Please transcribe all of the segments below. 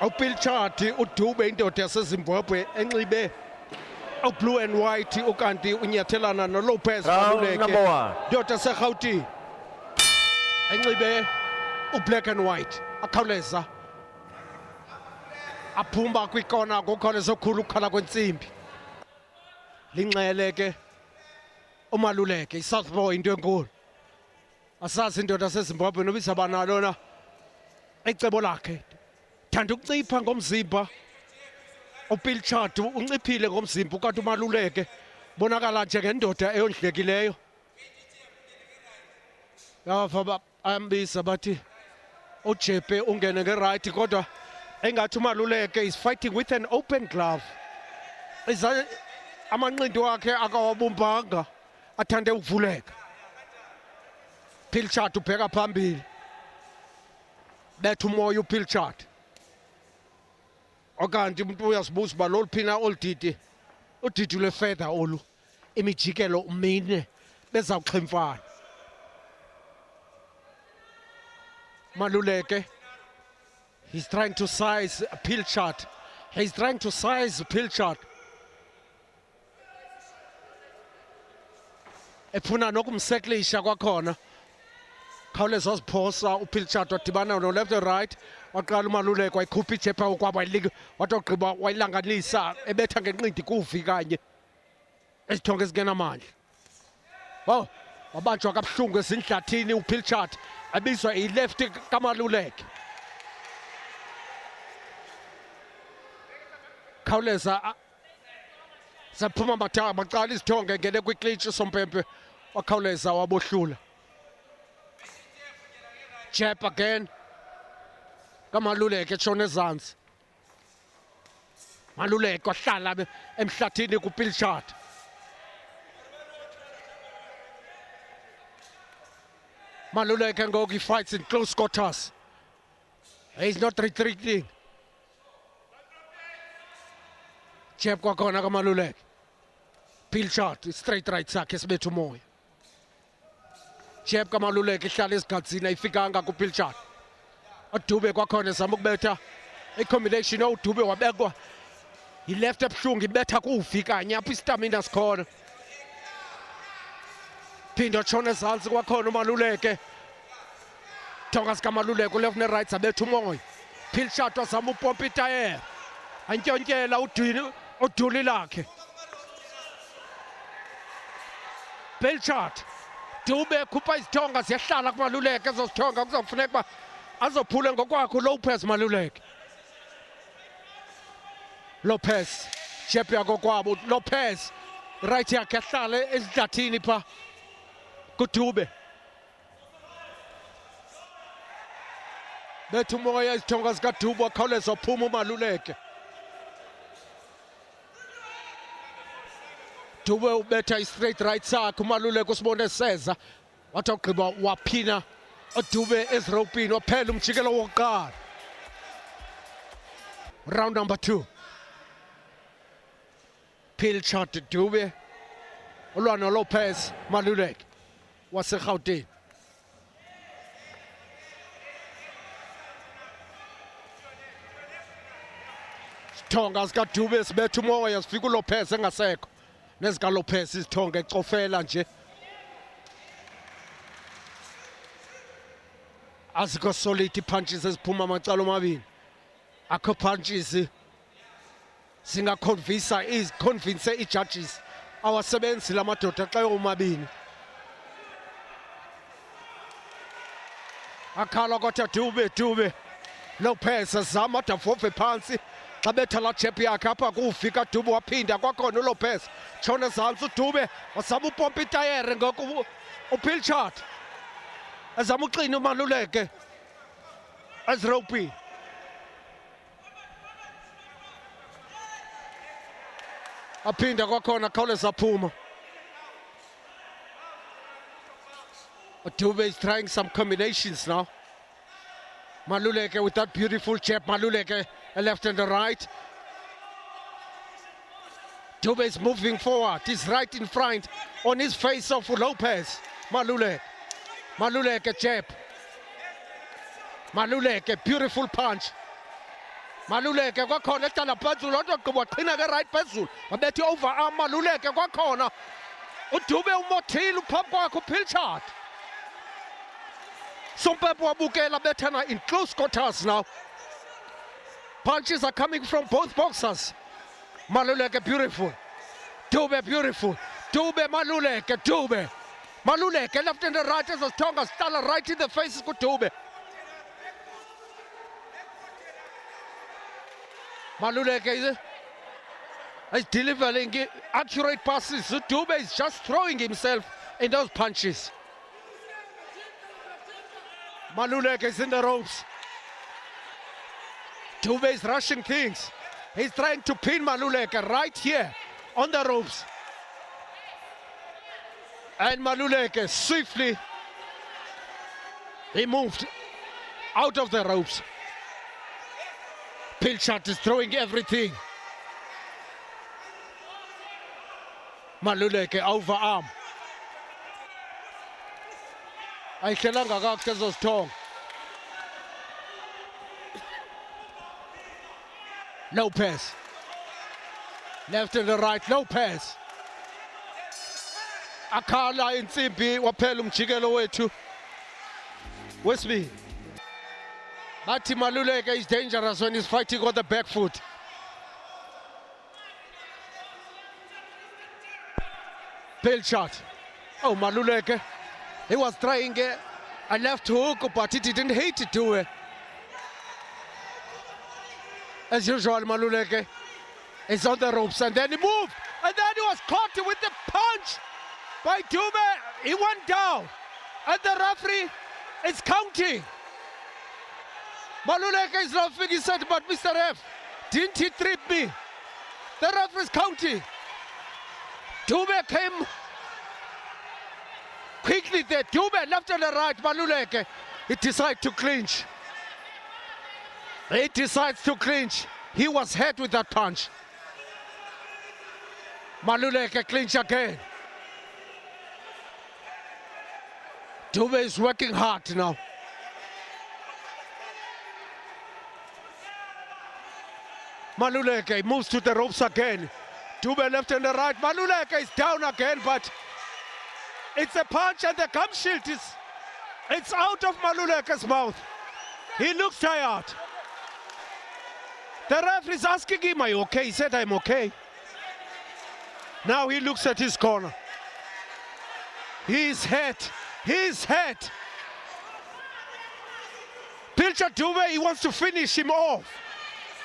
Awupilchati uDube indoda yaseZimbabwe enxibe blue and white ukanti unyathelana noLopez Maluleka indoda yaseGauteng enxibe black and white akhawuleza aphumba kwikona ngokhawuleza okhulu ukukhala kwentsimbi linxele ke uMaluleka iSouthpaw into enkulu asazi indoda yaseZimbabwe noba izaba nalo na ecebo lakhe thanda ukuncipha ngomzimba uPilchard unciphile ngomzimba ukanti uMaluleka bonakala njengendoda eyondlekileyo yava ambiza bathi uJepe ungene ngeright kodwa engathi uMaluleka is fighting with an open glove amanqindo wakhe akawabumbanga athande ukuvuleka Pilchard ubheka phambili bethu umoya uPilchard okanti umuntu uyazibuza uba loluphina oludidi udidi lwefeather olu imijikelo umine bezawuxhemfana Maluleka he's trying to size Pilchard efuna nokumseklisha kwakhona khawuleza waziphosa uPilchard wadibana no left and right waqala uMaluleka wayikhupha ijepa ukwaba watogqiba wayilanganisa ebetha ngenqindi kuvi kanye esithonga esingenamandla wow wabanjwa kabuhlungu ezindlathini uPilchard abizwa i-left kaMaluleka khawuleza saphuma baqala izithonga ngene kwiklinch sompempe wakhawuleza wabohlula jab again kaMaluleka etshona ezantsi Maluleka wahlala emhlathini kuPilchard Maluleka ngoku he fights in close quarters he's not retreating jab kwakhona kaMaluleka Pilchard straight right sakhe sibetha umoya jab kaMaluleka ihlala esigadzini ayifikanga kuPilchard uDube kwakhona ezama ukubetha i-combination uDube wabekwa i-left ebuhlungu ibetha kuvi kanye apho istamina sikhona phinda atshona ezantsi kwakhona uMaluleka thonga sikaMaluleka uleft ne-right zabetha umoya Pilchard wazama upompa itayera antyontyela uduli lakhe Pilchard Dube khupha izithonga ziyahlala kuMaluleka ezo zithonga kuzofuneka uba azophule ngokwakho uLopez Maluleka Lopez jab yakho kwabo Lopez right yakhe ahlale ezidlathini pha kuDube bethu umoya izithonga zikaDube wakhawuleza uphuma uMaluleka Dube ubetha i-straight right sakhe uMaluleka usibone seza wathi awugqiba waphina uDube eziropini waphela umjikelo wokuqala round number 2 Pilchard Dube ulwa noLopez Maluleka waseGauteng Sithonga zikaDube sibetha umoya sifika uLopez engasekho nezikaLopez izithonga ecofela nje azikho solid punches eziphuma amacala omabili akho punches singaconvince i-judges awasebenzi lamadoda xa yomabini akhala kodwa Dube Lopez azama adavove phansi xa betha la jab yakhe apha kufika Dube waphinda kwakhona uLopez tshona ezantsi uDube wazama upompa itayere ngoku uPilchard azama uxina uMaluleka eziropini aphinda kwakhona khawuleza aphuma Dube is trying some combinations now Maluleka with that beautiful jab Maluleka a left and a right Dube is moving forward he's right in front on his face of Lopez Maluleka jab Maluleka beautiful punch Maluleka kwakhona ecala phezulu loo nto gqiba waqhina ke right phezulu wabethi overarm Maluleka kwakhona uDube umothile uphambi kwakhe uPilchard. Sompepe wabukela bethana in close quarters now. Punches are coming from both boxers. Maluleka beautiful. Dube beautiful. Dube Maluleka. Dube. Maluleka left and the right as a Tonga Stala right in the faces with Dube. Maluleka is delivering accurate passes. Dube is just throwing himself in those punches. Maluleka is in the ropes. Dube is rushing things. He's trying to pin Maluleka right here on the ropes. And Maluleka swiftly, he moved out of the ropes. Pilchard is throwing everything. Maluleka overarm. Ayikhelanga kakuhle ezo zithongo. Lopez. Left and the right, Lopez. Akhala insimbi waphela umjikelo wethu. Wesibili. Bathi Maluleka is dangerous when he's fighting on the back foot. Pilchard. Oh, Maluleka. He was trying a left hook, but he didn't hit it to it. As usual, Maluleka is on the ropes, and then he moved, and then he was caught with the punch by Dube. He went down, and the referee is counting. Maluleka is laughing, he said, but Mr. F, didn't he trip me? The referee is counting. Dube came quickly there. Dube left and the right, Maluleka. He decided to clinch. He decides to clinch. He was hit with that punch. Maluleka clinch again. Dube is working hard now. Maluleka moves to the ropes again. Dube left and the right. Maluleka is down again, but it's a punch and the gum shield is it's out of Maluleka's mouth. He looks tired. The referee is asking him, are you okay? He said, I'm okay. Now he looks at his corner. He's hurt. He's hurt. Pilchard Dube, he wants to finish him off.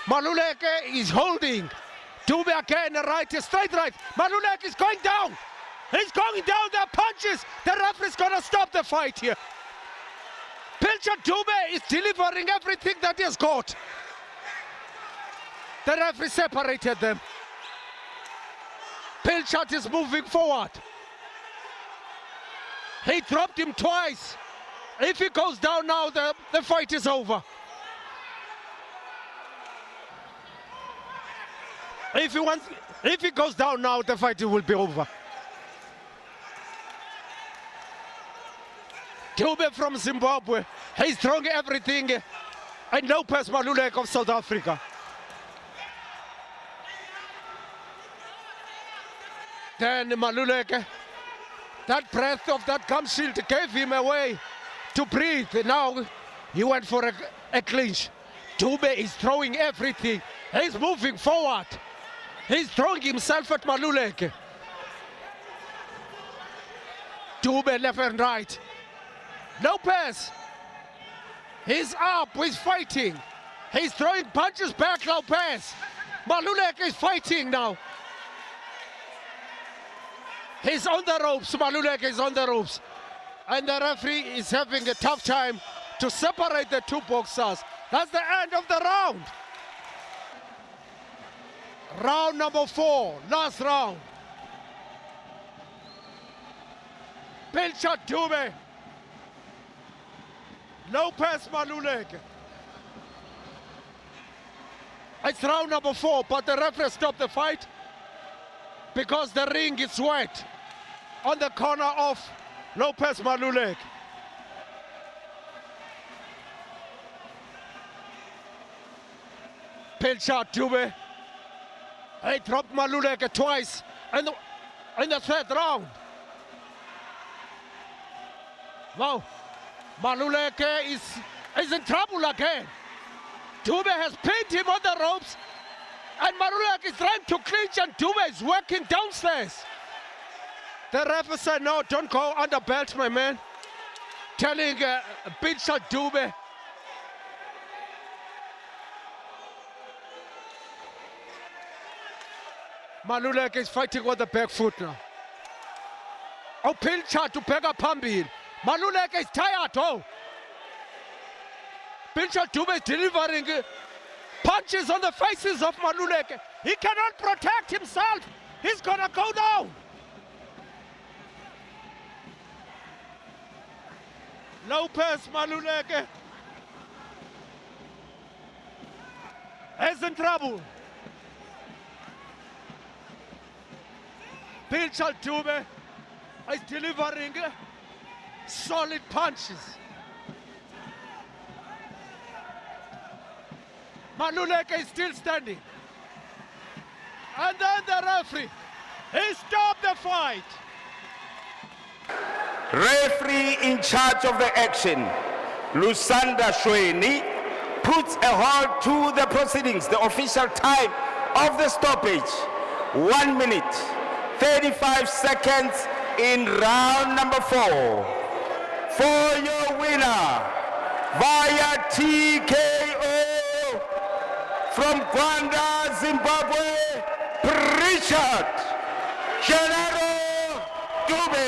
Maluleka is holding. Dube again, the right, straight right. Maluleka is going down. He's going down, there are punches. The referee is going to stop the fight here. Pilchard Dube is delivering everything that he has got. The referee separated them. Pilchard is moving forward. He dropped him twice. If he goes down now, the fight is over. If he goes down now, the fight will be over. Dube from Zimbabwe, he's throwing everything. And Lopez Maluleka of South Africa. Then Maluleka, that breath of that gum shield gave him a way to breathe. Now he went for a clinch. Dube is throwing everything. He's moving forward. He's throwing himself at Maluleka. Dube left and right. Lopez, he's up, he's fighting. He's throwing punches back, Lopez. Maluleka is fighting now. He's on the ropes, Maluleka is on the ropes. And the referee is having a tough time to separate the two boxers. That's the end of the round. Round number 4, last round. Pilchard Dube. Lopez Maluleka. It's round number 4, but the referee stopped the fight because the ring is wet on the corner of Lopez Maluleka. Pilchard Dube. He dropped Maluleka twice in the third round. Wow. Maluleka is in trouble again. Dube has pinned him on the ropes, and Maluleka is trying to clinch, and Dube is working downstairs. The referee said, no, don't go under belt, my man. Telling Pilchard Dube. Maluleka is fighting with the back foot now. Oh, Pilchard to pick up Pambil. Maluleka is tired, oh. Pilchard Dube is delivering punches on the faces of Maluleka. He cannot protect himself. He's gonna go down. Lopez Maluleka is in trouble. Pilchard Dube is delivering solid punches. Maluleka is still standing. And then the referee, he stopped the fight. Referee in charge of the action, Lusanda Shweni, puts a halt to the proceedings. The official time of the stoppage, 1 minute, 35 seconds in round number 4. For your winner, via TKO, from Gwanda, Zimbabwe, Richard Dube.